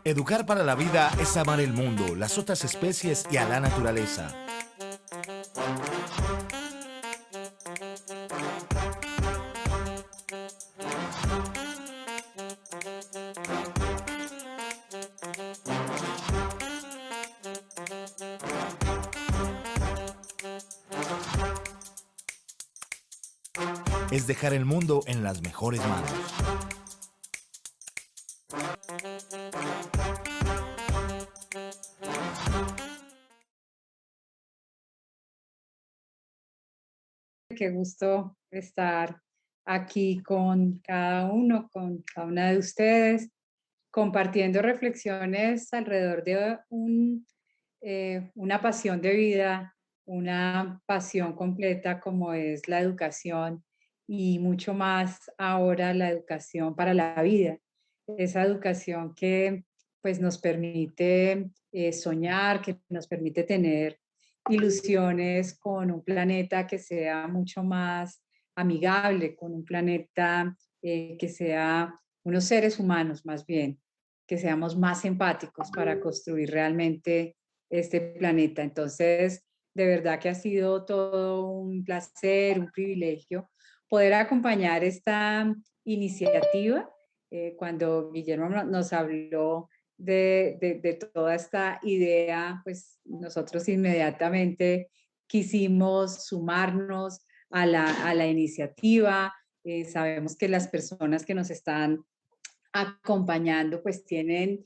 Educar para la vida es amar el mundo, las otras especies y a la naturaleza. Es dejar el mundo en las mejores manos. Qué gusto estar aquí con cada uno, con cada una de ustedes, compartiendo reflexiones alrededor de una pasión de vida, una pasión completa como es la educación y mucho más ahora la educación para la vida. Esa educación que pues nos permite soñar, que nos permite tener ilusiones con un planeta que sea mucho más amigable, con un planeta que sea unos seres humanos más bien, que seamos más empáticos para construir realmente este planeta. Entonces, de verdad que ha sido todo un placer, un privilegio poder acompañar esta iniciativa. Cuando Guillermo nos habló de toda esta idea, pues nosotros inmediatamente quisimos sumarnos a la iniciativa. Sabemos que las personas que nos están acompañando pues tienen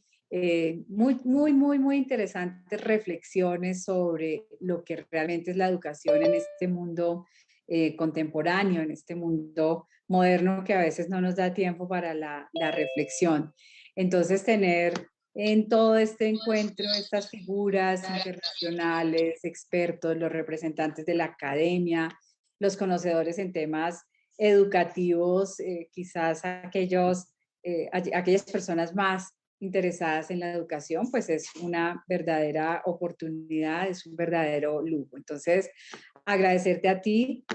muy interesantes reflexiones sobre lo que realmente es la educación en este mundo contemporáneo, en este mundo moderno que a veces no nos da tiempo para la reflexión. Entonces, tener en todo este encuentro estas figuras internacionales, expertos, los representantes de la academia, los conocedores en temas educativos, quizás aquellas personas más interesadas en la educación, pues es una verdadera oportunidad, es un verdadero lujo. Entonces, agradecerte a ti,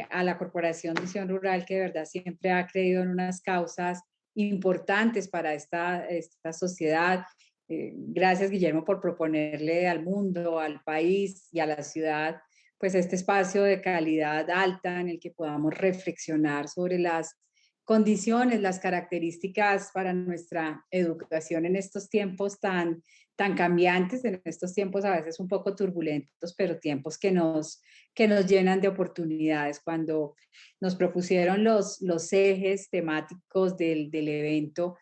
a la Corporación Misión Rural, que de verdad siempre ha creído en unas causas importantes para esta sociedad. Gracias, Guillermo, por proponerle al mundo, al país y a la ciudad, pues este espacio de calidad alta en el que podamos reflexionar sobre las condiciones, las características para nuestra educación en estos tiempos tan cambiantes, en estos tiempos a veces un poco turbulentos, pero tiempos que nos llenan de oportunidades. Cuando nos propusieron los ejes temáticos del evento,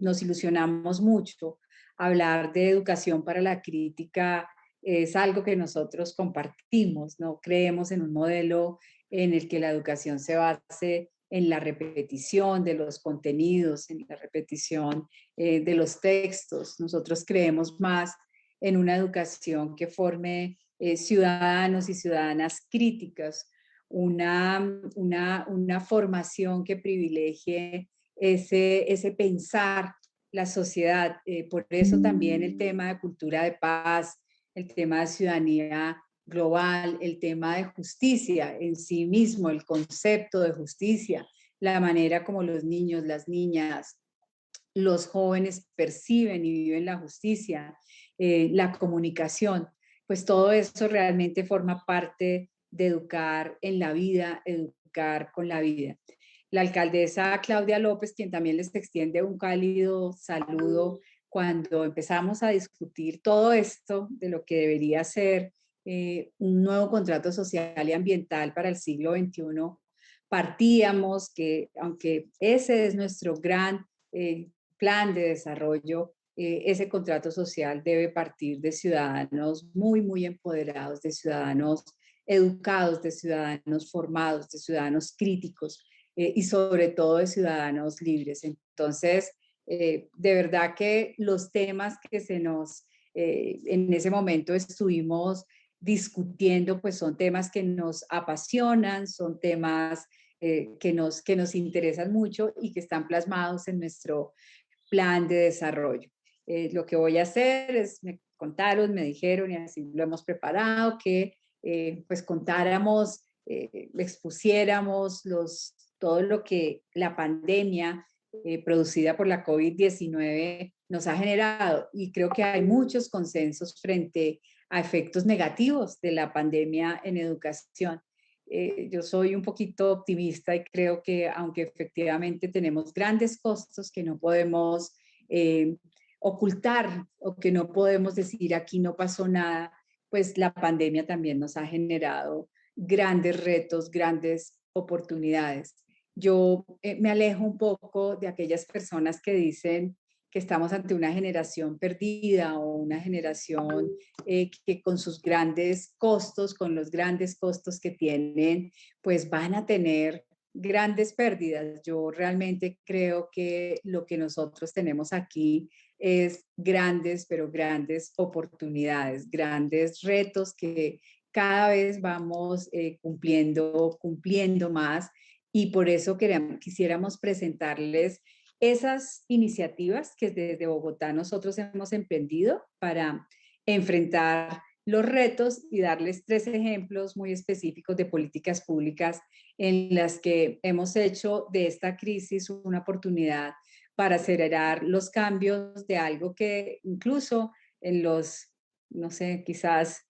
nos ilusionamos mucho. Hablar de educación para la crítica es algo que nosotros compartimos, no creemos en un modelo en el que la educación se base en la repetición de los contenidos, en la repetición de los textos. Nosotros creemos más en una educación que forme ciudadanos y ciudadanas críticas, una formación que privilegie ese pensar la sociedad. Por eso también el tema de cultura de paz, el tema de ciudadanía global, el tema de justicia en sí mismo, el concepto de justicia, la manera como los niños, las niñas, los jóvenes perciben y viven la justicia, la comunicación, pues todo eso realmente forma parte de educar en la vida, educar con la vida. La alcaldesa Claudia López, quien también les extiende un cálido saludo cuando empezamos a discutir todo esto de lo que debería ser un nuevo contrato social y ambiental para el siglo XXI, partíamos que, aunque ese es nuestro gran plan de desarrollo, ese contrato social debe partir de ciudadanos muy empoderados, de ciudadanos educados, de ciudadanos formados, de ciudadanos críticos y sobre todo de ciudadanos libres. Entonces, de verdad que los temas que en ese momento estuvimos discutiendo, pues son temas que nos apasionan, son temas que nos interesan mucho y que están plasmados en nuestro plan de desarrollo. Lo que voy a hacer es, me contaron, me dijeron y así lo hemos preparado, que pues contáramos, expusiéramos todo lo que la pandemia producida por la COVID-19 nos ha generado, y creo que hay muchos consensos frente a efectos negativos de la pandemia en educación. Yo soy un poquito optimista y creo que aunque efectivamente tenemos grandes costos que no podemos ocultar o que no podemos decir aquí no pasó nada, pues la pandemia también nos ha generado grandes retos, grandes oportunidades. Yo me alejo un poco de aquellas personas que dicen que estamos ante una generación perdida o una generación que con sus grandes costos, con los grandes costos que tienen, pues van a tener grandes pérdidas. Yo realmente creo que lo que nosotros tenemos aquí es grandes, pero grandes oportunidades, grandes retos que cada vez vamos cumpliendo más, y por eso quisiéramos presentarles esas iniciativas que desde Bogotá nosotros hemos emprendido para enfrentar los retos y darles 3 ejemplos muy específicos de políticas públicas en las que hemos hecho de esta crisis una oportunidad para acelerar los cambios de algo que incluso en los, no sé, quizás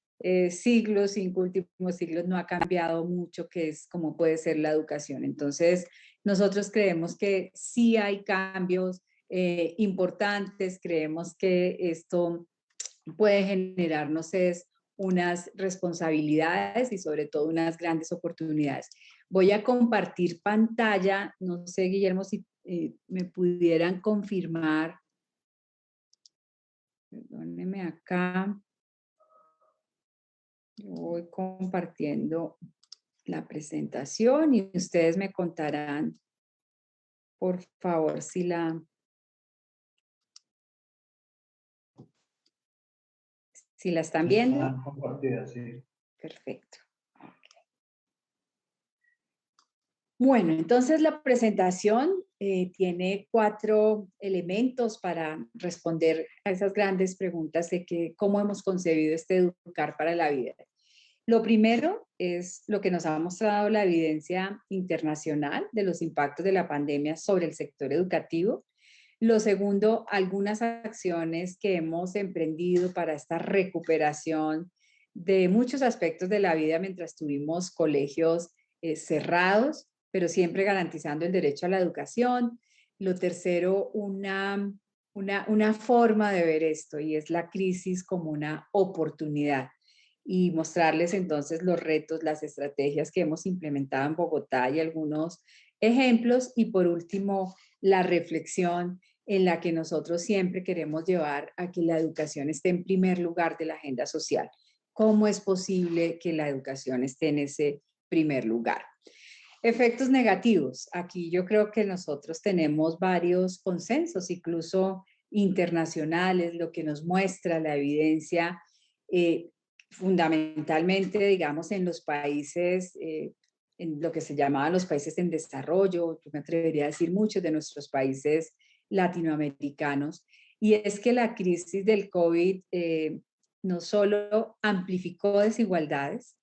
siglos, 5 últimos siglos, no ha cambiado mucho, que es como puede ser la educación. Entonces, nosotros creemos que sí hay cambios importantes, creemos que esto puede generarnos unas responsabilidades y sobre todo unas grandes oportunidades. Voy a compartir pantalla, no sé, Guillermo, si me pudieran confirmar. Perdónenme acá. Yo voy compartiendo la presentación y ustedes me contarán, por favor, si la están viendo. Está compartida, sí. Perfecto. Bueno, entonces la presentación tiene 4 elementos para responder a esas grandes preguntas de cómo hemos concebido este educar para la vida. Lo primero es lo que nos ha mostrado la evidencia internacional de los impactos de la pandemia sobre el sector educativo. Lo segundo, algunas acciones que hemos emprendido para esta recuperación de muchos aspectos de la vida mientras tuvimos colegios cerrados, pero siempre garantizando el derecho a la educación. Lo tercero, una forma de ver esto, y es la crisis como una oportunidad, y mostrarles entonces los retos, las estrategias que hemos implementado en Bogotá y algunos ejemplos. Y por último, la reflexión en la que nosotros siempre queremos llevar a que la educación esté en primer lugar de la agenda social. ¿Cómo es posible que la educación esté en ese primer lugar? Efectos negativos. Aquí yo creo que nosotros tenemos varios consensos, incluso internacionales, lo que nos muestra la evidencia, fundamentalmente, digamos, en los países, en lo que se llamaban los países en desarrollo, yo me atrevería a decir muchos de nuestros países latinoamericanos, y es que la crisis del COVID no solo amplificó desigualdades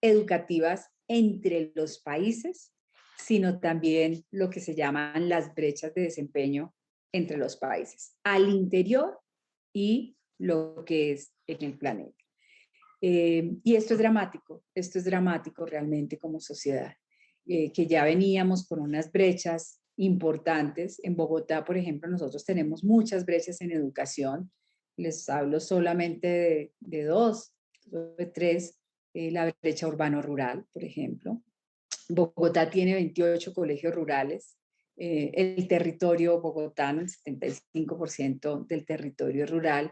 educativas entre los países, sino también lo que se llaman las brechas de desempeño entre los países, al interior y lo que es en el planeta. Y esto es dramático realmente como sociedad, que ya veníamos con unas brechas importantes. En Bogotá, por ejemplo, nosotros tenemos muchas brechas en educación. Les hablo solamente de 2, de 3, la brecha urbano-rural, por ejemplo. Bogotá tiene 28 colegios rurales. El territorio bogotano, el 75% del territorio rural,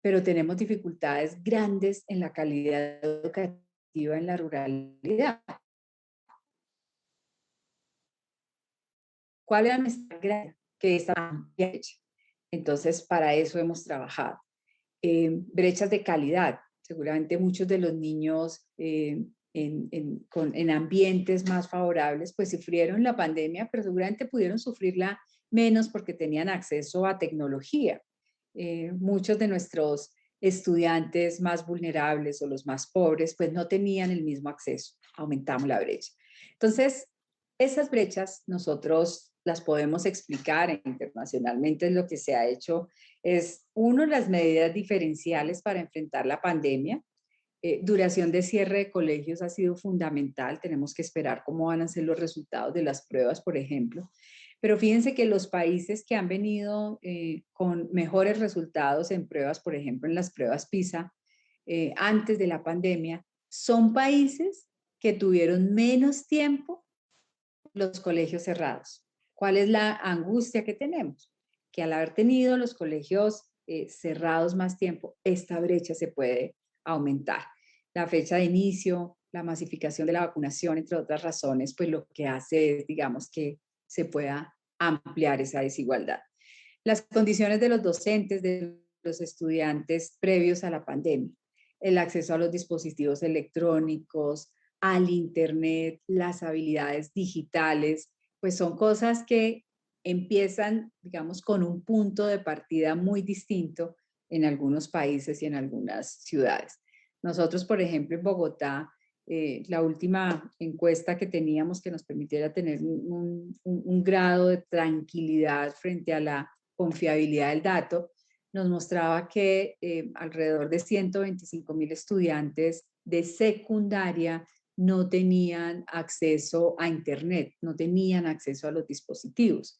pero tenemos dificultades grandes en la calidad educativa en la ruralidad. ¿Cuál era nuestra gran? Que está hecha. Entonces, para eso hemos trabajado. Brechas de calidad. Seguramente muchos de los niños en ambientes más favorables, pues sufrieron la pandemia, pero seguramente pudieron sufrirla menos porque tenían acceso a tecnología. Muchos de nuestros estudiantes más vulnerables o los más pobres, pues no tenían el mismo acceso. Aumentamos la brecha. Entonces, esas brechas nosotros las podemos explicar internacionalmente, es lo que se ha hecho, es uno, las medidas diferenciales para enfrentar la pandemia. Duración de cierre de colegios ha sido fundamental. Tenemos que esperar cómo van a ser los resultados de las pruebas, por ejemplo. Pero fíjense que los países que han venido con mejores resultados en pruebas, por ejemplo, en las pruebas PISA, antes de la pandemia, son países que tuvieron menos tiempo los colegios cerrados. ¿Cuál es la angustia que tenemos? Que al haber tenido los colegios cerrados más tiempo, esta brecha se puede aumentar. La fecha de inicio, la masificación de la vacunación, entre otras razones, pues lo que hace es, digamos, que se pueda ampliar esa desigualdad. Las condiciones de los docentes, de los estudiantes previos a la pandemia, el acceso a los dispositivos electrónicos, al Internet, las habilidades digitales, pues son cosas que empiezan, digamos, con un punto de partida muy distinto en algunos países y en algunas ciudades. Nosotros, por ejemplo, en Bogotá, la última encuesta que teníamos que nos permitiera tener un grado de tranquilidad frente a la confiabilidad del dato, nos mostraba que alrededor de 125.000 estudiantes de secundaria no tenían acceso a Internet, no tenían acceso a los dispositivos.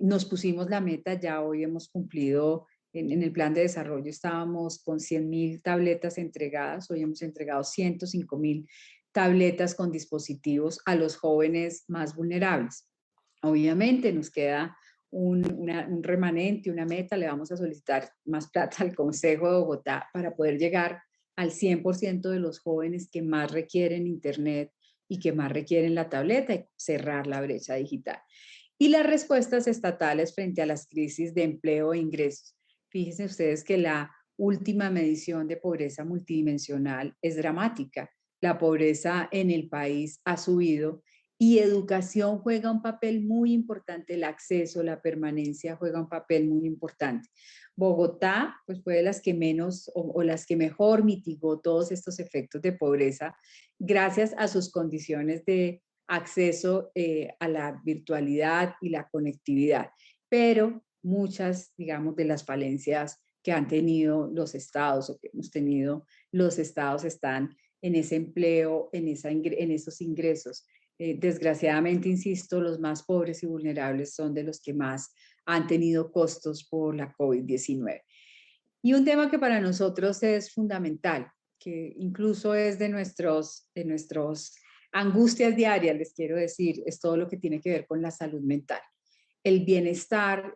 Nos pusimos la meta, ya hoy hemos cumplido, en el plan de desarrollo estábamos con 100.000 tabletas entregadas, hoy hemos entregado 105.000 tabletas con dispositivos a los jóvenes más vulnerables. Obviamente nos queda un remanente, una meta, le vamos a solicitar más plata al Consejo de Bogotá para poder llegar al 100% de los jóvenes que más requieren Internet y que más requieren la tableta y cerrar la brecha digital. Y las respuestas estatales frente a las crisis de empleo e ingresos. Fíjense ustedes que la última medición de pobreza multidimensional es dramática. La pobreza en el país ha subido y educación juega un papel muy importante, el acceso, la permanencia juega un papel muy importante. Bogotá, pues fue de las que menos o las que mejor mitigó todos estos efectos de pobreza gracias a sus condiciones de acceso a la virtualidad y la conectividad. Pero muchas, digamos, de las falencias que han tenido los estados o que hemos tenido los estados están en ese empleo, en esos ingresos. Desgraciadamente, insisto, los más pobres y vulnerables son de los que más han tenido costos por la COVID-19. Y un tema que para nosotros es fundamental, que incluso es de nuestros angustias diarias, les quiero decir, es todo lo que tiene que ver con la salud mental. El bienestar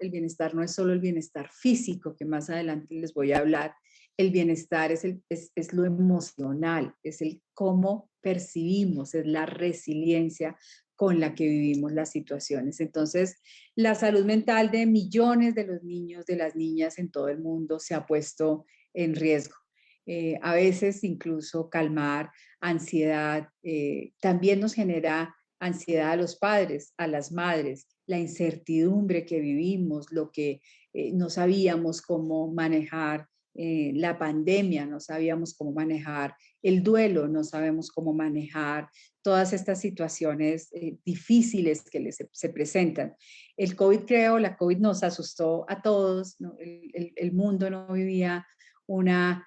no es solo el bienestar físico, que más adelante les voy a hablar, el bienestar es lo emocional, es el cómo percibimos, es la resiliencia con la que vivimos las situaciones. Entonces, la salud mental de millones de los niños, de las niñas en todo el mundo se ha puesto en riesgo. A veces incluso calmar ansiedad también nos genera ansiedad a los padres, a las madres, la incertidumbre que vivimos, lo que no sabíamos cómo manejar la pandemia, no sabíamos cómo manejar el duelo, no sabemos cómo manejar todas estas situaciones difíciles que se presentan. El COVID, creo, la COVID nos asustó a todos, ¿no? El mundo no vivía una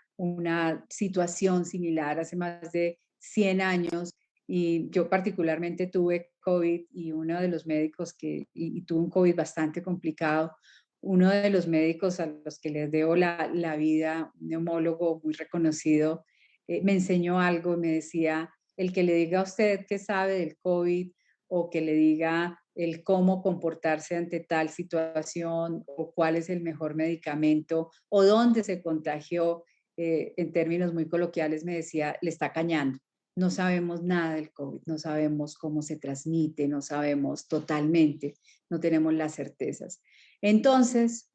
situación similar hace más de 100 años y yo particularmente tuve COVID y uno de los médicos y tuve un COVID bastante complicado, uno de los médicos a los que les debo la vida, un neumólogo muy reconocido, me enseñó algo y me decía, el que le diga a usted que sabe del COVID o que le diga el cómo comportarse ante tal situación o cuál es el mejor medicamento o dónde se contagió, en términos muy coloquiales me decía, le está cañando. No sabemos nada del COVID, no sabemos cómo se transmite, no sabemos totalmente, no tenemos las certezas. Entonces,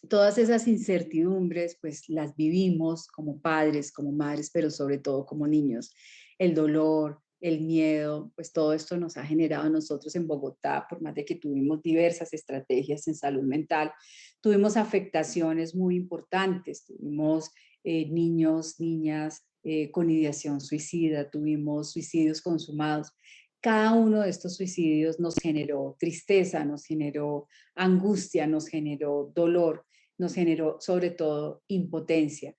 todas esas incertidumbres, pues las vivimos como padres, como madres, pero sobre todo como niños. El dolor, el miedo, pues todo esto nos ha generado a nosotros en Bogotá, por más de que tuvimos diversas estrategias en salud mental, tuvimos afectaciones muy importantes, tuvimos niños, niñas con ideación suicida, tuvimos suicidios consumados. cada uno de estos suicidios nos generó tristeza, nos generó angustia, nos generó dolor, nos generó sobre todo impotencia.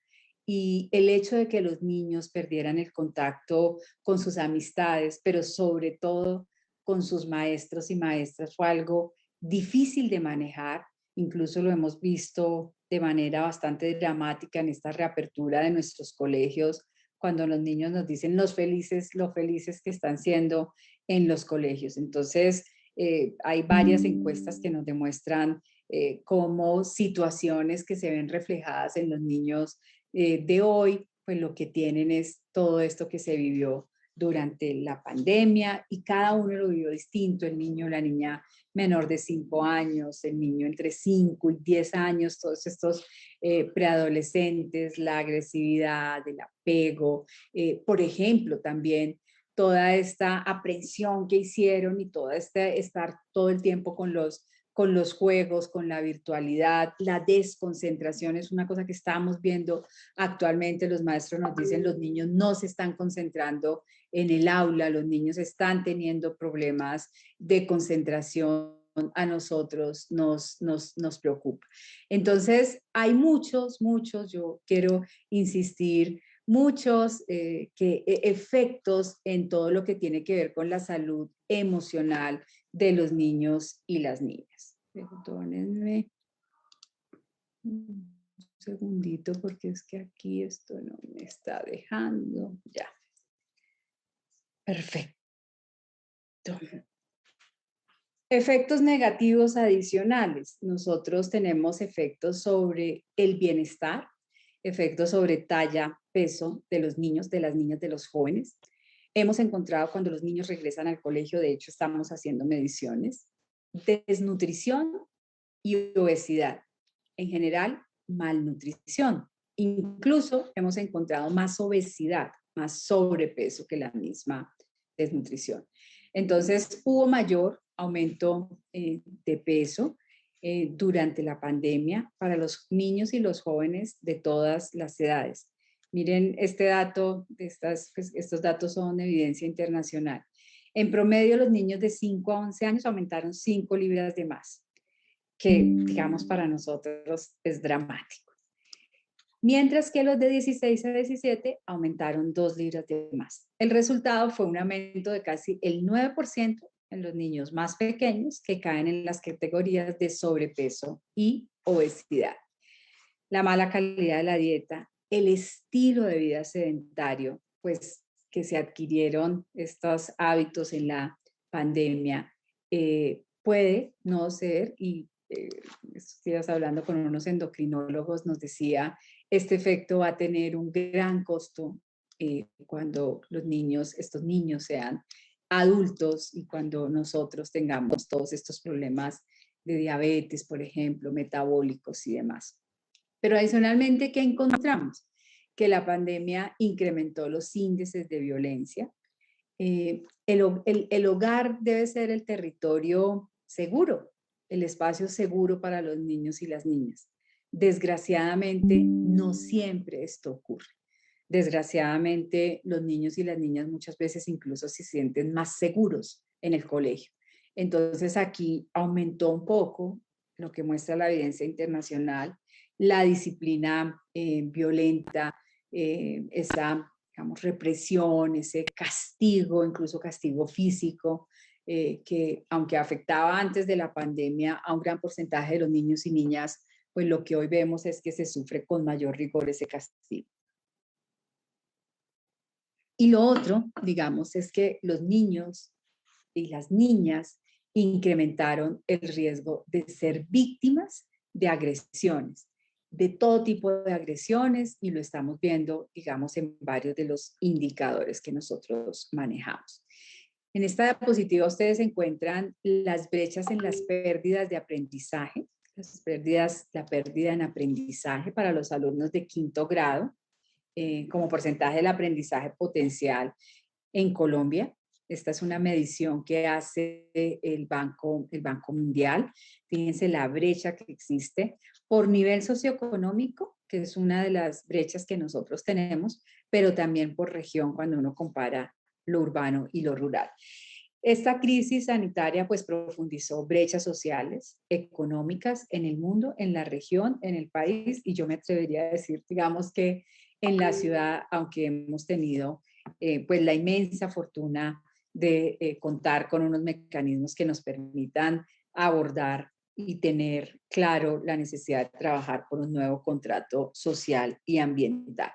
Y el hecho de que los niños perdieran el contacto con sus amistades, pero sobre todo con sus maestros y maestras, fue algo difícil de manejar. Incluso lo hemos visto de manera bastante dramática en esta reapertura de nuestros colegios, cuando los niños nos dicen lo felices que están siendo en los colegios. Entonces, hay varias encuestas que nos demuestran cómo situaciones que se ven reflejadas en los niños de hoy, pues lo que tienen es todo esto que se vivió durante la pandemia y cada uno lo vivió distinto, el niño, la niña menor de 5 años, el niño entre 5 y 10 años, todos estos preadolescentes, la agresividad, el apego, por ejemplo, también toda esta aprensión que hicieron y todo este estar todo el tiempo con los juegos, con la virtualidad, la desconcentración es una cosa que estamos viendo actualmente. Los maestros nos dicen los niños no se están concentrando en el aula, los niños están teniendo problemas de concentración, a nosotros nos preocupa. Entonces, hay muchos, yo quiero insistir, muchos efectos en todo lo que tiene que ver con la salud emocional de los niños y las niñas. Perdónenme un segundito porque es que aquí esto no me está dejando. Ya. Perfecto. Efectos negativos adicionales. Nosotros tenemos efectos sobre el bienestar, efectos sobre talla, peso de los niños, de las niñas, de los jóvenes. Hemos encontrado cuando los niños regresan al colegio, de hecho estamos haciendo mediciones, desnutrición y obesidad. En general, malnutrición. Incluso hemos encontrado más obesidad, más sobrepeso que la misma desnutrición. Entonces, hubo mayor aumento de peso durante la pandemia para los niños y los jóvenes de todas las edades. Miren, este dato, estos datos son evidencia internacional. En promedio, los niños de 5 a 11 años aumentaron 5 libras de más, que digamos para nosotros es dramático. Mientras que los de 16 a 17 aumentaron 2 libras de más. El resultado fue un aumento de casi el 9% en los niños más pequeños que caen en las categorías de sobrepeso y obesidad. La mala calidad de la dieta, el estilo de vida sedentario, pues que se adquirieron estos hábitos en la pandemia, puede no ser, y estos días hablando con unos endocrinólogos nos decía, este efecto va a tener un gran costo cuando los niños, estos niños sean adultos y cuando nosotros tengamos todos estos problemas de diabetes, por ejemplo, metabólicos y demás. Pero adicionalmente, ¿qué encontramos? Que la pandemia incrementó los índices de violencia. El hogar debe ser el territorio seguro, el espacio seguro para los niños y las niñas. Desgraciadamente, no siempre esto ocurre. Desgraciadamente, los niños y las niñas muchas veces incluso se sienten más seguros en el colegio. Entonces, aquí aumentó un poco lo que muestra la evidencia internacional, la disciplina violenta, esa, digamos, represión, ese castigo, incluso castigo físico, que aunque afectaba antes de la pandemia a un gran porcentaje de los niños y niñas, pues lo que hoy vemos es que se sufre con mayor rigor ese castigo. Y lo otro, digamos, es que los niños y las niñas incrementaron el riesgo de ser víctimas de agresiones, de todo tipo de agresiones, y lo estamos viendo, digamos, en varios de los indicadores que nosotros manejamos. En esta diapositiva ustedes encuentran las brechas en las pérdidas de aprendizaje, la pérdida en aprendizaje para los alumnos de quinto grado, como porcentaje del aprendizaje potencial en Colombia. Esta es una medición que hace el Banco Mundial. Fíjense la brecha que existe por nivel socioeconómico, que es una de las brechas que nosotros tenemos, pero también por región cuando uno compara lo urbano y lo rural. Esta crisis sanitaria pues profundizó brechas sociales, económicas en el mundo, en la región, en el país, y yo me atrevería a decir, digamos que en la ciudad, aunque hemos tenido pues la inmensa fortuna de contar con unos mecanismos que nos permitan abordar y tener claro la necesidad de trabajar por un nuevo contrato social y ambiental.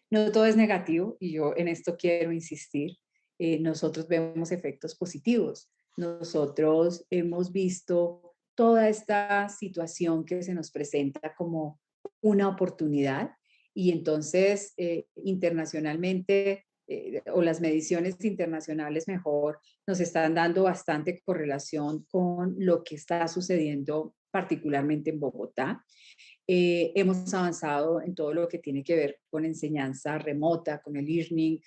No todo es negativo y yo en esto quiero insistir. Nosotros vemos efectos positivos. Nosotros hemos visto toda esta situación que se nos presenta como una oportunidad y entonces internacionalmente o las mediciones internacionales mejor nos están dando bastante correlación con lo que está sucediendo particularmente en Bogotá. Hemos avanzado en todo lo que tiene que ver con enseñanza remota, con el learning.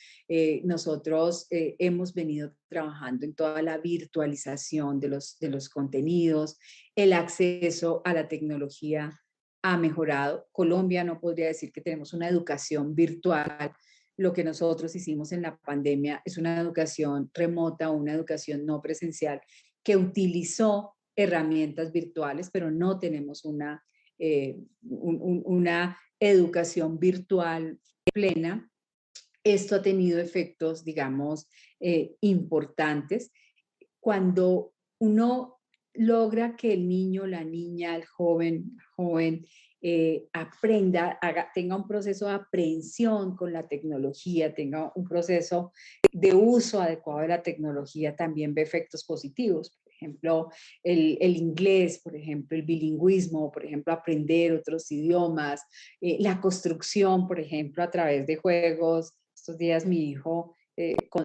Nosotros hemos venido trabajando en toda la virtualización de los contenidos, el acceso a la tecnología ha mejorado. Colombia no podría decir que tenemos una educación virtual. Lo que nosotros hicimos en la pandemia es una educación remota, una educación no presencial que utilizó herramientas virtuales, pero no tenemos una educación virtual plena. Esto ha tenido efectos, digamos, importantes. Cuando uno logra que el niño, la niña, el joven aprenda, tenga un proceso de aprehensión con la tecnología, tenga un proceso de uso adecuado de la tecnología, también ve efectos positivos. Por ejemplo, el inglés, por ejemplo, el bilingüismo, por ejemplo, aprender otros idiomas, la construcción, por ejemplo, a través de juegos. Estos días mi hijo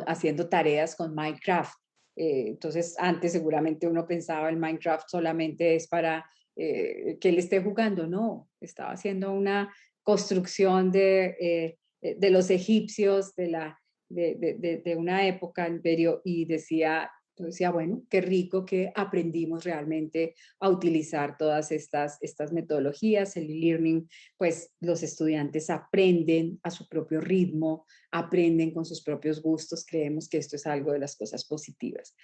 haciendo tareas con Minecraft. Entonces, antes seguramente uno pensaba el Minecraft solamente es para que él esté jugando. No, estaba haciendo una construcción de los egipcios, de una época imperio, y yo decía, bueno, qué rico que aprendimos realmente a utilizar todas estas metodologías, el e-learning, pues los estudiantes aprenden a su propio ritmo, aprenden con sus propios gustos. Creemos que esto es algo de las cosas positivas.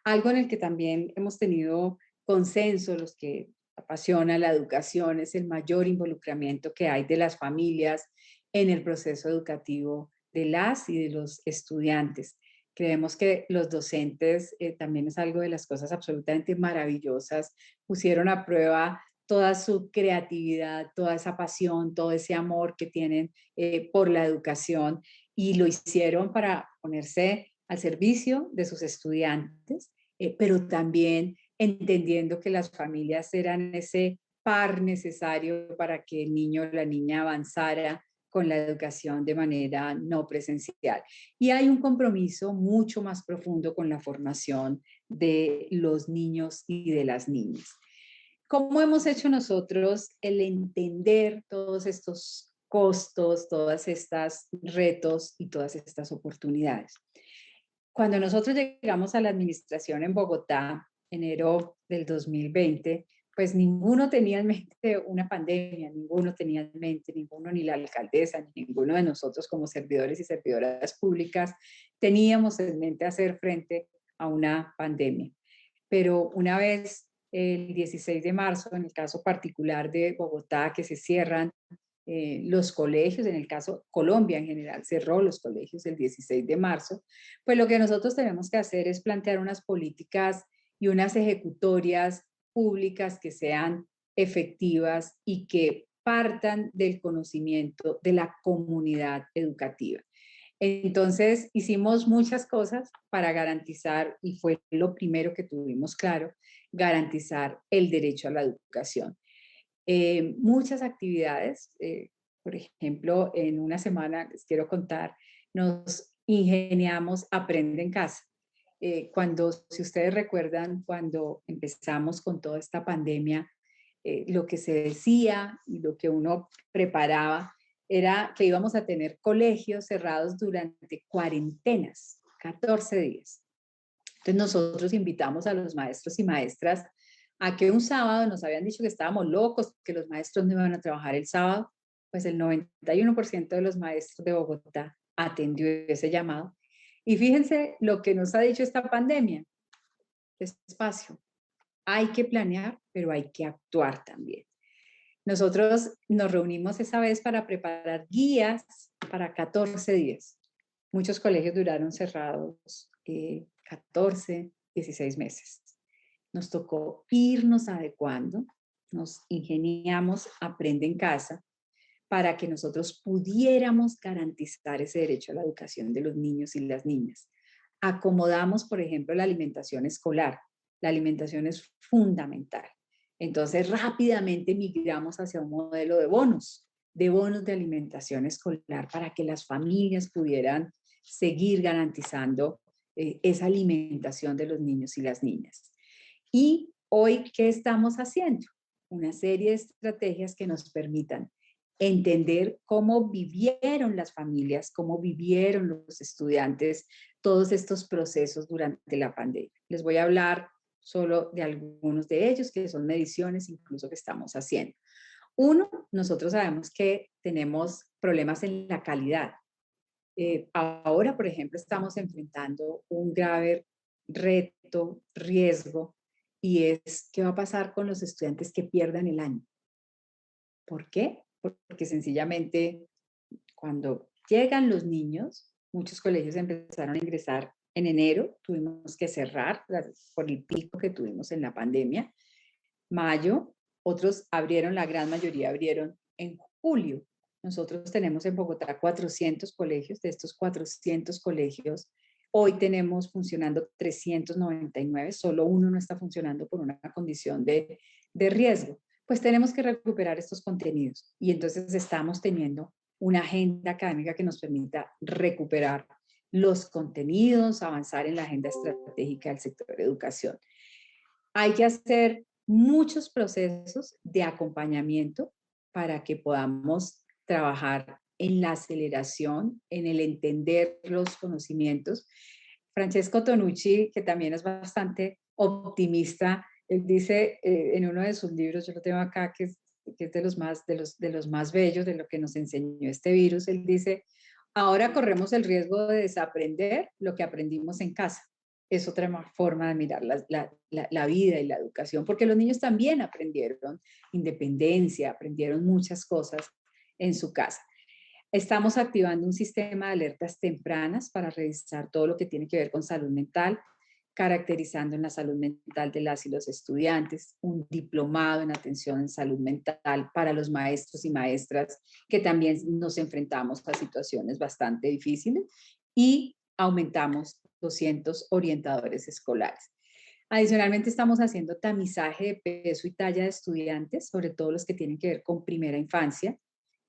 Algo en el que también hemos tenido consenso, los que apasiona la educación, es el mayor involucramiento que hay de las familias en el proceso educativo de las y de los estudiantes. Creemos que los docentes también es algo de las cosas absolutamente maravillosas. Pusieron a prueba toda su creatividad, toda esa pasión, todo ese amor que tienen por la educación y lo hicieron para ponerse al servicio de sus estudiantes, pero también entendiendo que las familias eran ese par necesario para que el niño o la niña avanzara con la educación de manera no presencial. Y hay un compromiso mucho más profundo con la formación de los niños y de las niñas. ¿Cómo hemos hecho nosotros el entender todos estos costos, todas estas retos y todas estas oportunidades? Cuando nosotros llegamos a la administración en Bogotá, enero del 2020, pues ninguno tenía en mente una pandemia, ninguno tenía en mente, ninguno, ni la alcaldesa, ni ninguno de nosotros como servidores y servidoras públicas, teníamos en mente hacer frente a una pandemia. Pero una vez el 16 de marzo, en el caso particular de Bogotá, que se cierran los colegios, en el caso Colombia en general cerró los colegios el 16 de marzo, pues lo que nosotros tenemos que hacer es plantear unas políticas y unas ejecutorias públicas que sean efectivas y que partan del conocimiento de la comunidad educativa. Entonces hicimos muchas cosas para garantizar, y fue lo primero que tuvimos claro, garantizar el derecho a la educación. Muchas actividades, por ejemplo, en una semana, les quiero contar, nos ingeniamos Aprende en Casa. Si ustedes recuerdan, cuando empezamos con toda esta pandemia, lo que se decía y lo que uno preparaba era que íbamos a tener colegios cerrados durante cuarentenas, 14 días. Entonces nosotros invitamos a los maestros y maestras a que un sábado nos habían dicho que estábamos locos, que los maestros no iban a trabajar el sábado. Pues el 91% de los maestros de Bogotá atendió ese llamado Y fíjense lo que nos ha dicho esta pandemia, despacio. Hay que planear, pero hay que actuar también. Nosotros nos reunimos esa vez para preparar guías para 14 días. Muchos colegios duraron cerrados 14, 16 meses. Nos tocó irnos adecuando, nos ingeniamos, aprende en casa, para que nosotros pudiéramos garantizar ese derecho a la educación de los niños y las niñas. Acomodamos, por ejemplo, la alimentación escolar. La alimentación es fundamental. Entonces, rápidamente migramos hacia un modelo de bonos de alimentación escolar para que las familias pudieran seguir garantizando esa alimentación de los niños y las niñas. Y hoy, ¿qué estamos haciendo? Una serie de estrategias que nos permitan entender cómo vivieron las familias, cómo vivieron los estudiantes todos estos procesos durante la pandemia. Les voy a hablar solo de algunos de ellos, que son mediciones incluso que estamos haciendo. Uno, nosotros sabemos que tenemos problemas en la calidad. Ahora, por ejemplo, estamos enfrentando un grave reto, riesgo, y es qué va a pasar con los estudiantes que pierdan el año. ¿Por qué? Porque sencillamente cuando llegan los niños, muchos colegios empezaron a ingresar en enero, tuvimos que cerrar por el pico que tuvimos en la pandemia. Mayo, otros abrieron, la gran mayoría abrieron en julio. Nosotros tenemos en Bogotá 400 colegios, de estos 400 colegios, hoy tenemos funcionando 399, solo uno no está funcionando por una condición de riesgo. Pues tenemos que recuperar estos contenidos y entonces estamos teniendo una agenda académica que nos permita recuperar los contenidos, avanzar en la agenda estratégica del sector de educación. Hay que hacer muchos procesos de acompañamiento para que podamos trabajar en la aceleración, en el entender los conocimientos. Francesco Tonucci, que también es bastante optimista, él dice en uno de sus libros, yo lo tengo acá, que es de los más bellos, de lo que nos enseñó este virus, él dice, ahora corremos el riesgo de desaprender lo que aprendimos en casa. Es otra forma de mirar la vida y la educación, porque los niños también aprendieron independencia, aprendieron muchas cosas en su casa. Estamos activando un sistema de alertas tempranas para revisar todo lo que tiene que ver con salud mental, caracterizando en la salud mental de las y los estudiantes, un diplomado en atención en salud mental para los maestros y maestras que también nos enfrentamos a situaciones bastante difíciles y aumentamos 200 orientadores escolares. Adicionalmente estamos haciendo tamizaje de peso y talla de estudiantes, sobre todo los que tienen que ver con primera infancia.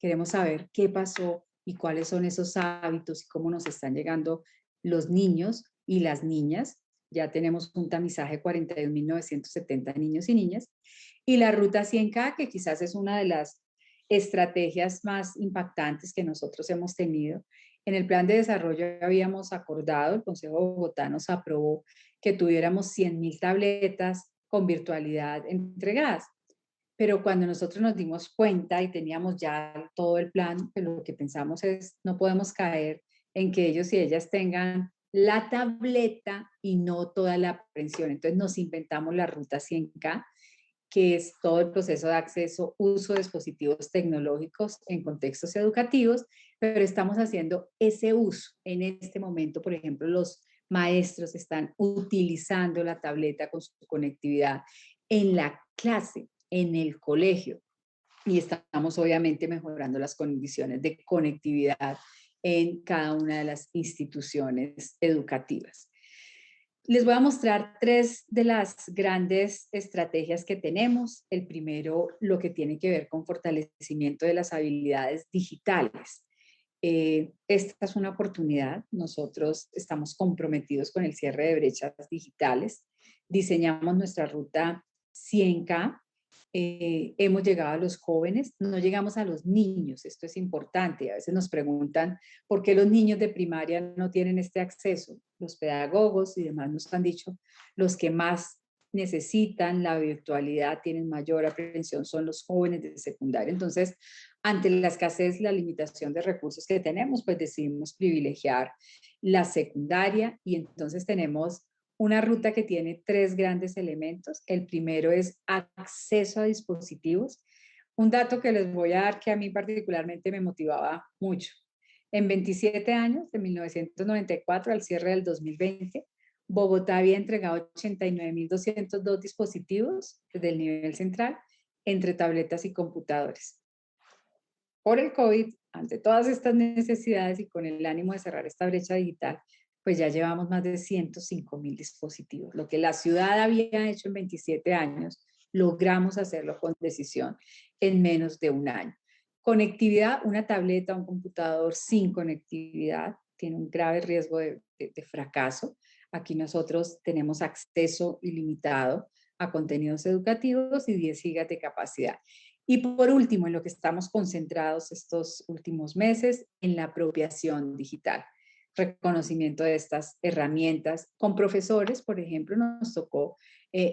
Queremos saber qué pasó y cuáles son esos hábitos y cómo nos están llegando los niños y las niñas. Ya tenemos un tamizaje de 41.970 niños y niñas. Y la ruta 100K, que quizás es una de las estrategias más impactantes que nosotros hemos tenido. En el plan de desarrollo habíamos acordado, el Consejo de Bogotá nos aprobó que tuviéramos 100.000 tabletas con virtualidad entregadas. Pero cuando nosotros nos dimos cuenta y teníamos ya todo el plan, pues lo que pensamos es, no podemos caer en que ellos y ellas tengan la tableta y no toda la aprensión. Entonces nos inventamos la ruta 100K, que es todo el proceso de acceso, uso de dispositivos tecnológicos en contextos educativos, pero estamos haciendo ese uso. En este momento, por ejemplo, los maestros están utilizando la tableta con su conectividad en la clase, en el colegio, y estamos obviamente mejorando las condiciones de conectividad en cada una de las instituciones educativas. Les voy a mostrar tres de las grandes estrategias que tenemos. El primero, lo que tiene que ver con fortalecimiento de las habilidades digitales. Esta es una oportunidad. Nosotros estamos comprometidos con el cierre de brechas digitales. Diseñamos nuestra ruta 100K. Hemos llegado a los jóvenes, no llegamos a los niños, esto es importante. A veces nos preguntan por qué los niños de primaria no tienen este acceso. Los pedagogos y demás nos han dicho, los que más necesitan la virtualidad, tienen mayor aprehensión, son los jóvenes de secundaria. Entonces, ante la escasez, la limitación de recursos que tenemos, pues decidimos privilegiar la secundaria, y entonces tenemos una ruta que tiene tres grandes elementos. El primero es acceso a dispositivos. Un dato que les voy a dar que a mí particularmente me motivaba mucho. En 27 años, de 1994 al cierre del 2020, Bogotá había entregado 89.202 dispositivos desde el nivel central entre tabletas y computadores. Por el COVID, ante todas estas necesidades y con el ánimo de cerrar esta brecha digital, pues ya llevamos más de 105.000 dispositivos. Lo que la ciudad había hecho en 27 años, logramos hacerlo con decisión en menos de un año. Conectividad, una tableta, un computador sin conectividad tiene un grave riesgo de fracaso. Aquí nosotros tenemos acceso ilimitado a contenidos educativos y 10 gigas de capacidad. Y por último, en lo que estamos concentrados estos últimos meses, en la apropiación digital, reconocimiento de estas herramientas. Con profesores, por ejemplo, nos tocó,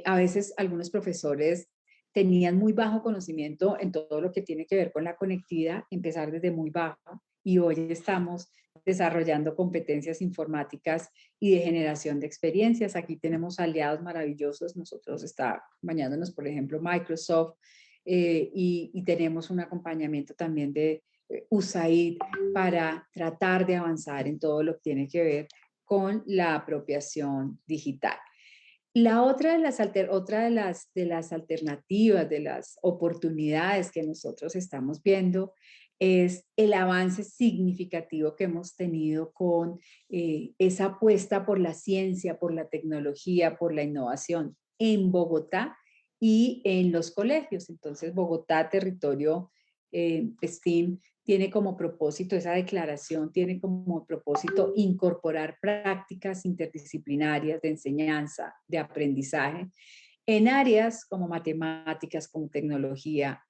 a veces algunos profesores tenían muy bajo conocimiento en todo lo que tiene que ver con la conectividad, empezar desde muy bajo, y hoy estamos desarrollando competencias informáticas y de generación de experiencias. Aquí tenemos aliados maravillosos. Nosotros está bañándonos, por ejemplo, Microsoft, y tenemos un acompañamiento también de USAID para tratar de avanzar en todo lo que tiene que ver con la apropiación digital. La otra de las alternativas, de las oportunidades que nosotros estamos viendo es el avance significativo que hemos tenido con esa apuesta por la ciencia, por la tecnología, por la innovación en Bogotá y en los colegios. Entonces, Bogotá, territorio STEAM, tiene como propósito, esa declaración tiene como propósito incorporar prácticas interdisciplinarias de enseñanza, de aprendizaje, en áreas como matemáticas, como tecnología,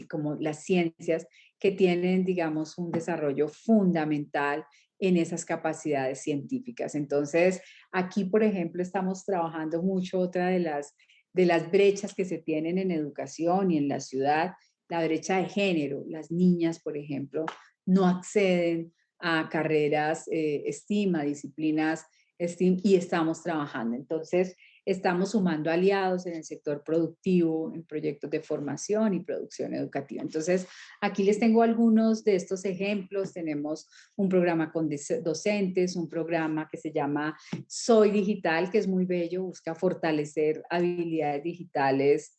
como las ciencias, que tienen, digamos, un desarrollo fundamental en esas capacidades científicas. Entonces, aquí, por ejemplo, estamos trabajando mucho otra de las brechas que se tienen en educación y en la ciudad, la brecha de género. Las niñas, por ejemplo, no acceden a carreras STEAM, a disciplinas STEAM, y estamos trabajando. Entonces, estamos sumando aliados en el sector productivo, en proyectos de formación y producción educativa. Entonces, aquí les tengo algunos de estos ejemplos. Tenemos un programa con docentes, un programa que se llama Soy Digital, que es muy bello, busca fortalecer habilidades digitales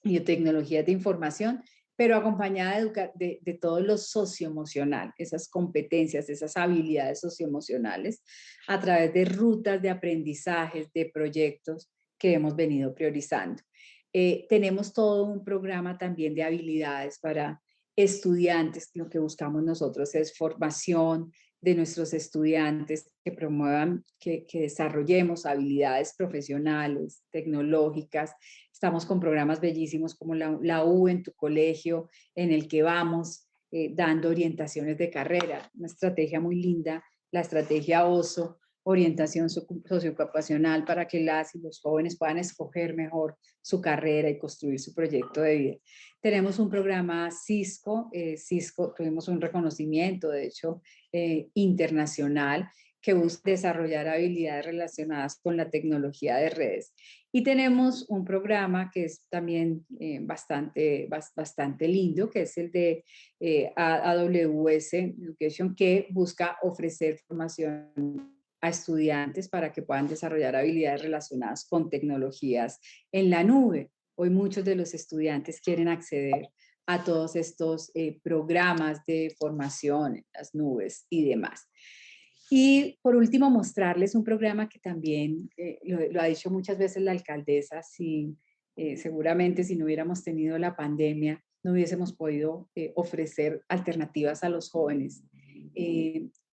y tecnologías de información, pero acompañada de todo lo socioemocional, esas competencias, esas habilidades socioemocionales, a través de rutas de aprendizajes, de proyectos que hemos venido priorizando. Tenemos todo un programa también de habilidades para estudiantes. Lo que buscamos nosotros es formación de nuestros estudiantes, que promuevan, que desarrollemos habilidades profesionales, tecnológicas. Estamos con programas bellísimos como la U en tu colegio, en el que vamos dando orientaciones de carrera, una estrategia muy linda, la estrategia OSO, orientación socioocupacional, para que las y los jóvenes puedan escoger mejor su carrera y construir su proyecto de vida. Tenemos un programa Cisco, Cisco tuvimos un reconocimiento, de hecho, internacional, que busca desarrollar habilidades relacionadas con la tecnología de redes. Y tenemos un programa que es también bastante lindo, que es el de AWS Education, que busca ofrecer formación a estudiantes para que puedan desarrollar habilidades relacionadas con tecnologías en la nube. Hoy muchos de los estudiantes quieren acceder a todos estos programas de formación en las nubes y demás. Y por último, mostrarles un programa que también lo ha dicho muchas veces la alcaldesa. Seguramente si no hubiéramos tenido la pandemia, no hubiésemos podido ofrecer alternativas a los jóvenes.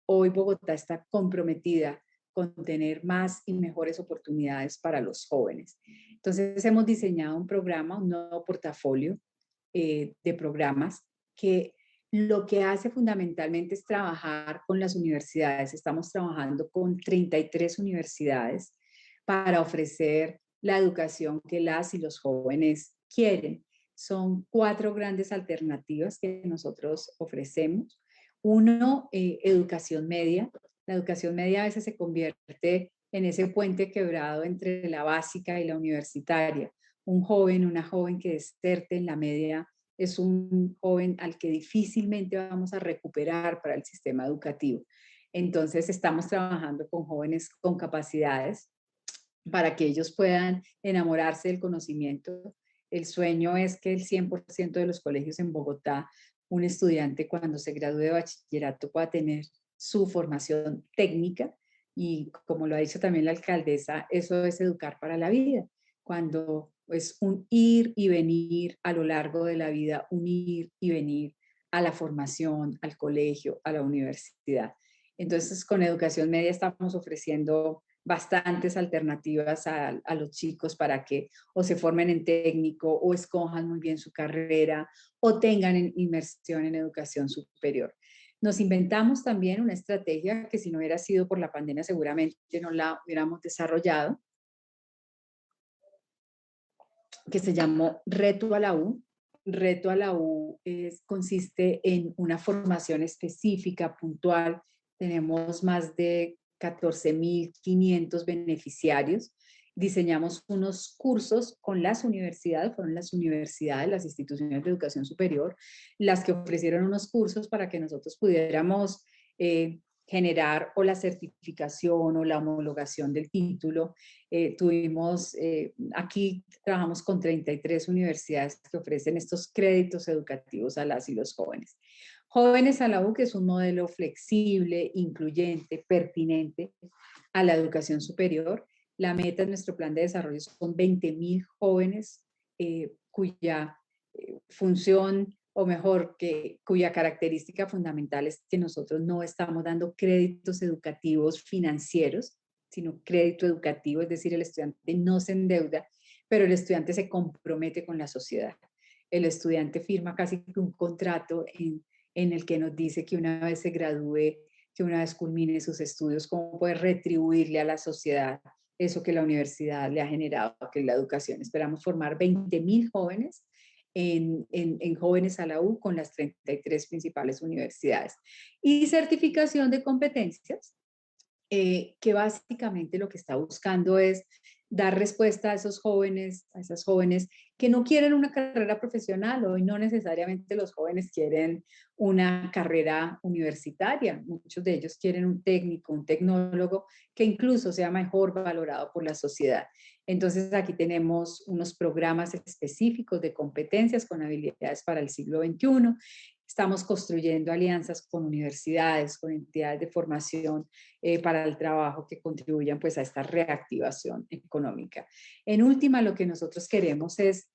Hoy Bogotá está comprometida con tener más y mejores oportunidades para los jóvenes. Entonces hemos diseñado un programa, un nuevo portafolio de programas que lo que hace fundamentalmente es trabajar con las universidades. Estamos trabajando con 33 universidades para ofrecer la educación que las y los jóvenes quieren. Son 4 grandes alternativas que nosotros ofrecemos. Uno, educación media, La educación media a veces se convierte en ese puente quebrado entre la básica y la universitaria. Un joven, una joven que deserte en la media es un joven al que difícilmente vamos a recuperar para el sistema educativo. Entonces estamos trabajando con jóvenes con capacidades para que ellos puedan enamorarse del conocimiento. El sueño es que el 100% de los colegios en Bogotá, un estudiante cuando se gradúe de bachillerato pueda tener su formación técnica y como lo ha dicho también la alcaldesa, eso es educar para la vida. Cuando es un ir y venir a lo largo de la vida, un ir y venir a la formación, al colegio, a la universidad. Entonces, con educación media estamos ofreciendo bastantes alternativas a los chicos para que o se formen en técnico o escojan muy bien su carrera o tengan inmersión en educación superior. Nos inventamos también una estrategia que si no hubiera sido por la pandemia seguramente no la hubiéramos desarrollado, que se llamó Reto a la U. Reto a la U consiste en una formación específica, puntual. Tenemos más de 14.500 beneficiarios. Diseñamos unos cursos con las universidades, fueron las universidades, las instituciones de educación superior, las que ofrecieron unos cursos para que nosotros pudiéramos generar o la certificación o la homologación del título. Aquí trabajamos con 33 universidades que ofrecen estos créditos educativos a las y los jóvenes. Jóvenes a la U, que es un modelo flexible, incluyente, pertinente a la educación superior. La meta de nuestro plan de desarrollo son 20.000 jóvenes cuya función, o mejor, cuya característica fundamental es que nosotros no estamos dando créditos educativos financieros, sino crédito educativo, es decir, el estudiante no se endeuda, pero el estudiante se compromete con la sociedad. El estudiante firma casi un contrato en el que nos dice que una vez se gradúe, que una vez culmine sus estudios, cómo puede retribuirle a la sociedad eso que la universidad le ha generado, que es la educación. Esperamos formar 20.000 jóvenes en Jóvenes a la U con las 33 principales universidades. Y certificación de competencias, que básicamente lo que está buscando es dar respuesta a esos jóvenes, a esas jóvenes que no quieren una carrera profesional. Hoy no necesariamente los jóvenes quieren una carrera universitaria, muchos de ellos quieren un técnico, un tecnólogo que incluso sea mejor valorado por la sociedad. Entonces aquí tenemos unos programas específicos de competencias con habilidades para el siglo XXI. Estamos construyendo alianzas con universidades, con entidades de formación para el trabajo que contribuyan pues a esta reactivación económica. En última, lo que nosotros queremos es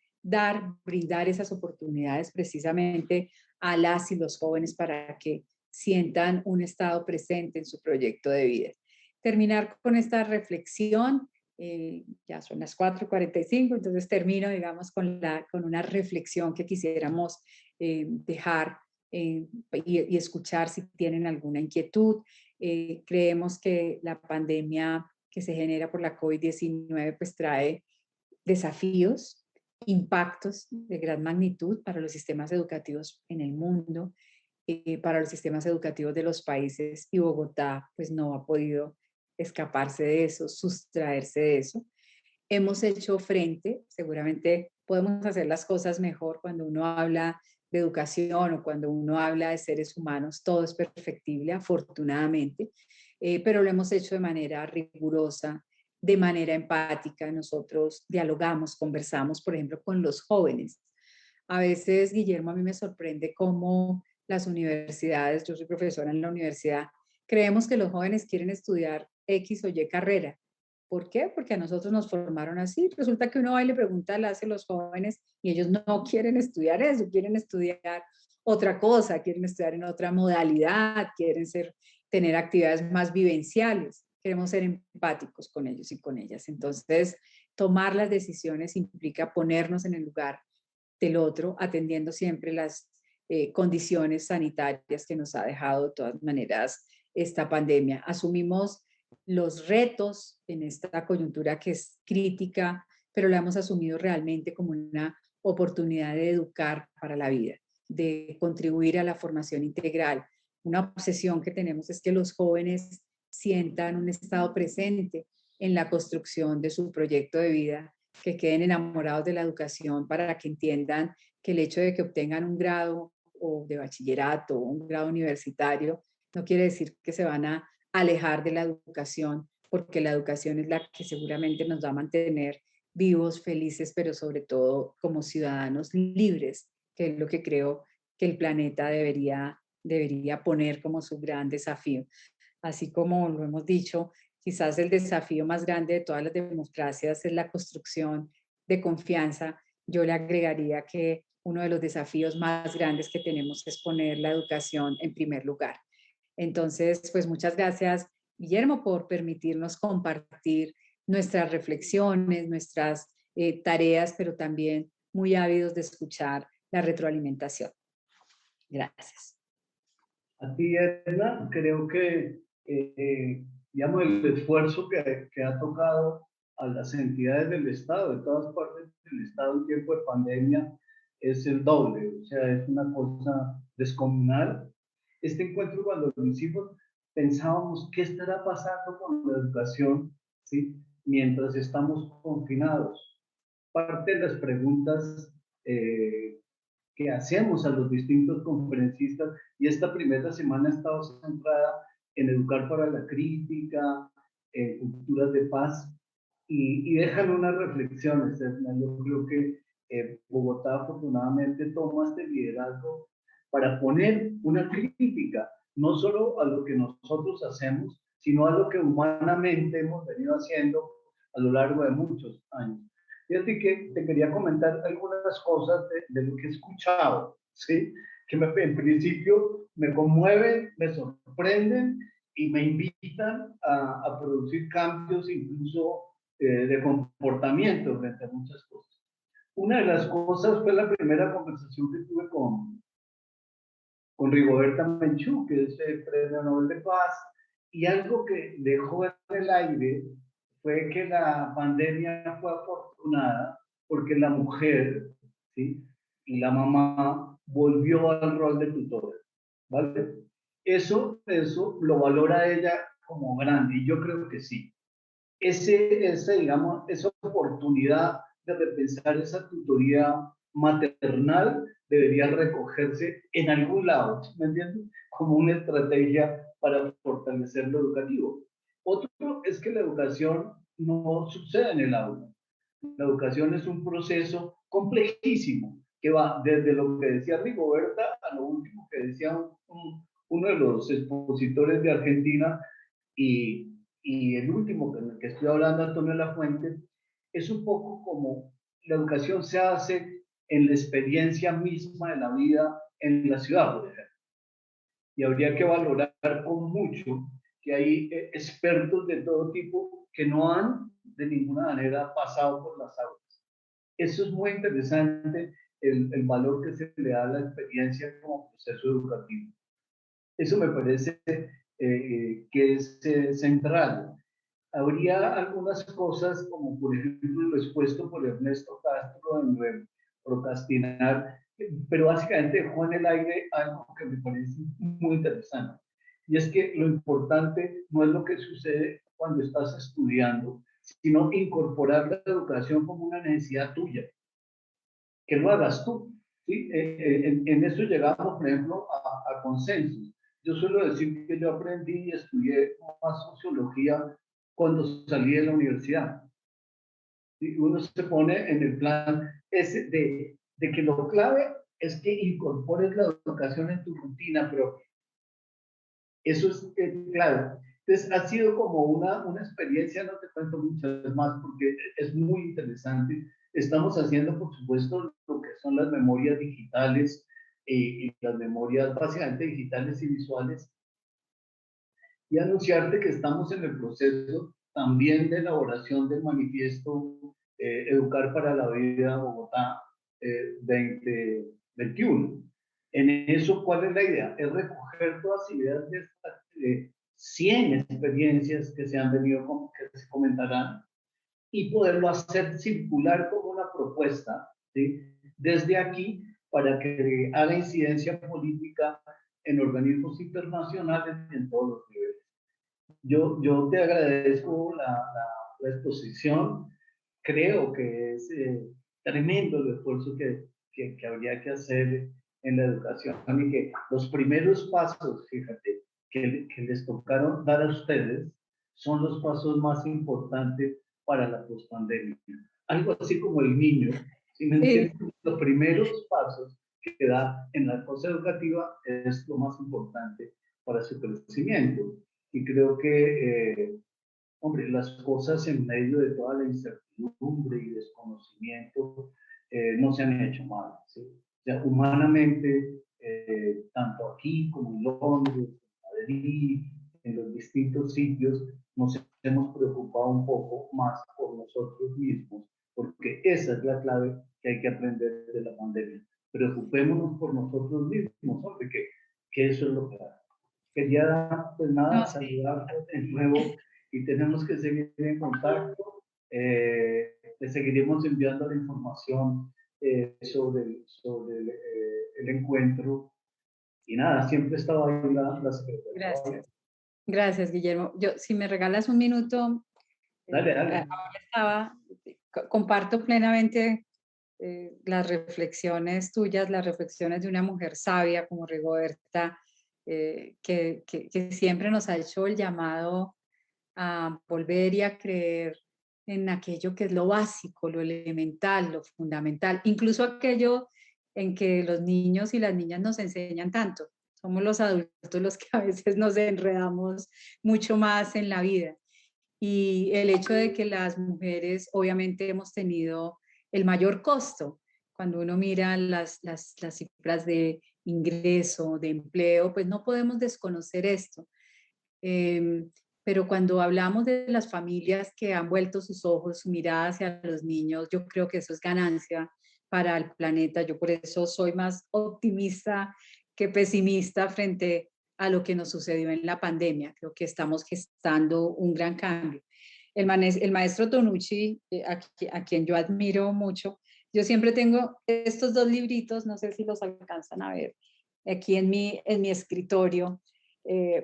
brindar esas oportunidades precisamente a las y los jóvenes para que sientan un estado presente en su proyecto de vida. Terminar con esta reflexión, ya son las 4:45, entonces termino, digamos, con una reflexión que quisiéramos dejar y escuchar si tienen alguna inquietud. Creemos que la pandemia que se genera por la COVID-19 pues trae desafíos, impactos de gran magnitud para los sistemas educativos en el mundo, para los sistemas educativos de los países, y Bogotá pues no ha podido escaparse de eso, sustraerse de eso. Hemos hecho frente, seguramente podemos hacer las cosas mejor cuando uno habla de educación o cuando uno habla de seres humanos, todo es perfectible, afortunadamente, pero lo hemos hecho de manera rigurosa, de manera empática. Nosotros dialogamos, conversamos, por ejemplo, con los jóvenes. A veces, Guillermo, a mí me sorprende cómo las universidades, yo soy profesora en la universidad, creemos que los jóvenes quieren estudiar X o Y carrera. ¿Por qué? Porque a nosotros nos formaron así. Resulta que uno va y le pregunta a los jóvenes y ellos no quieren estudiar eso, quieren estudiar otra cosa, quieren estudiar en otra modalidad, tener actividades más vivenciales. Queremos ser empáticos con ellos y con ellas. Entonces, tomar las decisiones implica ponernos en el lugar del otro, atendiendo siempre las condiciones sanitarias que nos ha dejado de todas maneras esta pandemia. Asumimos los retos en esta coyuntura que es crítica, pero la hemos asumido realmente como una oportunidad de educar para la vida, de contribuir a la formación integral. Una obsesión que tenemos es que los jóvenes sientan un estado presente en la construcción de su proyecto de vida, que queden enamorados de la educación para que entiendan que el hecho de que obtengan un grado o de bachillerato o un grado universitario no quiere decir que se van a alejar de la educación, porque la educación es la que seguramente nos va a mantener vivos, felices, pero sobre todo como ciudadanos libres, que es lo que creo que el planeta debería poner como su gran desafío. Así como lo hemos dicho, quizás el desafío más grande de todas las democracias es la construcción de confianza. Yo le agregaría que uno de los desafíos más grandes que tenemos es poner la educación en primer lugar. Entonces, pues muchas gracias, Guillermo, por permitirnos compartir nuestras reflexiones, nuestras tareas, pero también muy ávidos de escuchar la retroalimentación. Gracias. A ti, Edna, creo que digamos, el esfuerzo que ha tocado a las entidades del Estado, de todas partes del Estado en tiempo de pandemia, es el doble, o sea, es una cosa descomunal. Este encuentro, cuando lo hicimos, pensábamos qué estará pasando con la educación, ¿sí?, mientras estamos confinados. Parte de las preguntas que hacemos a los distintos conferencistas, y esta primera semana ha estado centrada en educar para la crítica, en culturas de paz, y dejan unas reflexiones. Yo creo que Bogotá afortunadamente toma este liderazgo para poner una crítica, no solo a lo que nosotros hacemos, sino a lo que humanamente hemos venido haciendo a lo largo de muchos años. Fíjate que te quería comentar algunas cosas de lo que he escuchado, ¿sí? Que en principio me conmueven, me sorprenden y me invitan a producir cambios incluso de comportamiento frente a muchas cosas. Una de las cosas fue la primera conversación que tuve con Rigoberta Menchú, que es el Premio Nobel de Paz, y algo que dejó en el aire fue que la pandemia fue afortunada porque la mujer, ¿sí?, y la mamá volvió al rol de tutora, ¿vale? Eso lo valora ella como grande, y yo creo que sí. Digamos, esa oportunidad de repensar esa tutoría maternal debería recogerse en algún lado, ¿me entiendes? Como una estrategia para fortalecer lo educativo. Otro es que la educación no sucede en el aula. La educación es un proceso complejísimo que va desde lo que decía Rigoberta a lo último que decía uno de los expositores de Argentina, y el último que estoy hablando, Antonio Lafuente, es un poco como la educación se hace en la experiencia misma de la vida en la ciudad, por ejemplo. Y habría que valorar con mucho que hay expertos de todo tipo que no han de ninguna manera pasado por las aulas. Eso es muy interesante, el valor que se le da a la experiencia como proceso educativo. Eso me parece que es central. Habría algunas cosas, como por ejemplo lo expuesto por Ernesto Castro en el Procrastinar, pero básicamente dejó en el aire algo que me parece muy interesante. Y es que lo importante no es lo que sucede cuando estás estudiando, sino incorporar la educación como una necesidad tuya, que lo hagas tú, ¿sí? En eso llegamos, por ejemplo, a consensos. Yo suelo decir que yo aprendí y estudié más sociología cuando salí de la universidad. Y uno se pone en el plan ese de que lo clave es que incorpores la educación en tu rutina propia. Eso es claro. Entonces ha sido como una experiencia, no te cuento muchas más porque es muy interesante. Estamos haciendo, por supuesto, lo que son las memorias digitales y las memorias básicamente digitales y visuales, y anunciarte que estamos en el proceso también de elaboración del manifiesto Educar para la Vida Bogotá 2021. En eso, ¿cuál es la idea? Es recoger todas las ideas de estas 100 experiencias que se han venido, que se comentarán, y poderlo hacer circular como una propuesta, ¿sí?, desde aquí para que haga incidencia política en organismos internacionales y en todos los niveles. Yo te agradezco la exposición. Creo que es tremendo el esfuerzo que habría que hacer en la educación y que los primeros pasos, fíjate, que les tocaron dar a ustedes son los pasos más importantes para la pospandemia. Algo así como el niño, si me Sí, entiendes, los primeros pasos que da en la cosa educativa es lo más importante para su crecimiento. Y creo que hombre, las cosas en medio de toda la incertidumbre y desconocimiento no se han hecho mal. ¿Sí? O sea, humanamente, tanto aquí como en Londres, en Madrid, en los distintos sitios, nos hemos preocupado un poco más por nosotros mismos, porque esa es la clave que hay que aprender de la pandemia. Preocupémonos por nosotros mismos, hombre, que eso es lo que quería, pues nada, no, sí. saludarte de nuevo y tenemos que seguir en contacto. Te seguiremos enviando la información sobre el encuentro. Y nada, siempre estaba ahí la secretaria. ¿Vale? Gracias. Gracias, Guillermo. Yo, si me regalas un minuto, Dale, dale. ahora comparto plenamente las reflexiones tuyas, las reflexiones de una mujer sabia como Rigoberta, que siempre nos ha hecho el llamado a volver y a creer en aquello que es lo básico, lo elemental, lo fundamental, incluso aquello en que los niños y las niñas nos enseñan tanto. Somos los adultos los que a veces nos enredamos mucho más en la vida. Y el hecho de que las mujeres obviamente hemos tenido el mayor costo. Cuando uno mira las cifras de ingreso, de empleo, pues no podemos desconocer esto. Pero cuando hablamos de las familias que han vuelto sus ojos, su mirada hacia los niños, yo creo que eso es ganancia para el planeta. Yo por eso soy más optimista que pesimista frente a lo que nos sucedió en la pandemia. Creo que estamos gestando un gran cambio. El maestro Tonucci, a quien yo admiro mucho, yo siempre tengo estos dos libritos, no sé si los alcanzan a ver, aquí en mi escritorio,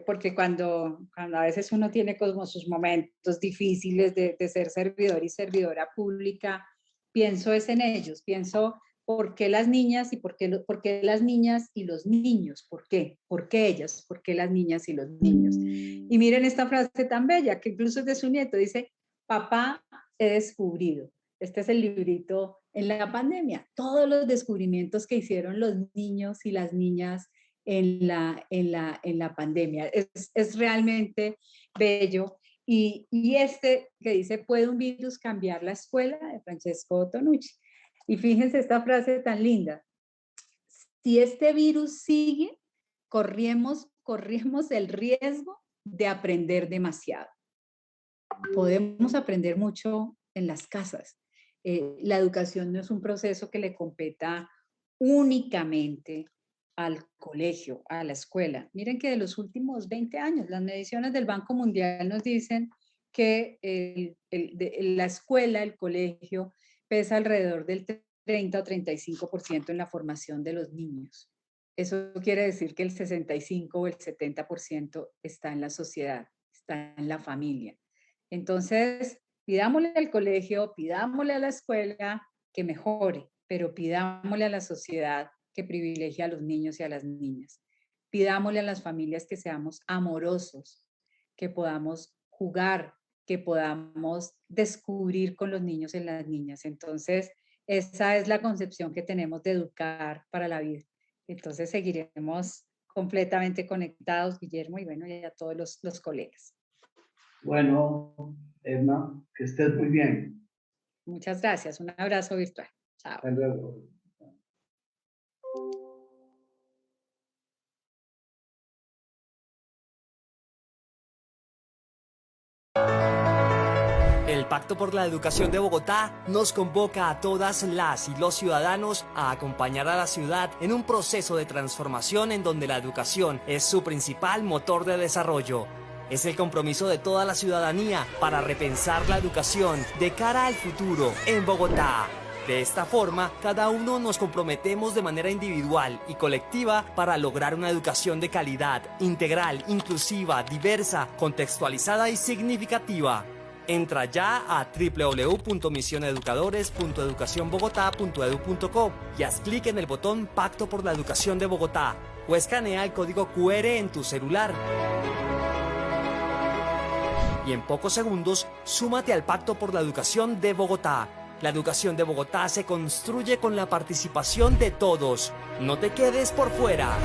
porque cuando a veces uno tiene como sus momentos difíciles de ser servidor y servidora pública, pienso es en ellos, pienso por qué las niñas y por qué las niñas y los niños, por qué ellas, por qué las niñas y los niños. Y miren esta frase tan bella que incluso es de su nieto, dice, papá, he descubrido. Este es el librito en la pandemia, todos los descubrimientos que hicieron los niños y las niñas en la pandemia. Es realmente bello. Y este que dice, ¿puede un virus cambiar la escuela? De Francesco Tonucci. Y fíjense esta frase tan linda. Si este virus sigue, corremos el riesgo de aprender demasiado. Podemos aprender mucho en las casas. La educación no es un proceso que le competa únicamente al colegio, a la escuela. Miren que de los últimos 20 años, las mediciones del Banco Mundial nos dicen que la escuela, el colegio, pesa alrededor del 30 o 35% en la formación de los niños. Eso quiere decir que el 65 o el 70% está en la sociedad, está en la familia. Entonces, pidámosle al colegio, pidámosle a la escuela que mejore, pero pidámosle a la sociedad que privilegie a los niños y a las niñas. Pidámosle a las familias que seamos amorosos, que podamos jugar, que podamos descubrir con los niños y las niñas. Entonces, esa es la concepción que tenemos de educar para la vida. Entonces, seguiremos completamente conectados, Guillermo, y bueno, y a todos los colegas. Bueno, Edna, que estés muy bien. Muchas gracias. Un abrazo virtual. Chao. Hasta luego. El Pacto por la Educación de Bogotá nos convoca a todas las y los ciudadanos a acompañar a la ciudad en un proceso de transformación en donde la educación es su principal motor de desarrollo. Es el compromiso de toda la ciudadanía para repensar la educación de cara al futuro en Bogotá. De esta forma, cada uno nos comprometemos de manera individual y colectiva para lograr una educación de calidad, integral, inclusiva, diversa, contextualizada y significativa. Entra ya a www.misioneducadores.educacionbogotá.edu.co y haz clic en el botón Pacto por la Educación de Bogotá o escanea el código QR en tu celular. Y en pocos segundos, súmate al Pacto por la Educación de Bogotá. La educación de Bogotá se construye con la participación de todos. No te quedes por fuera.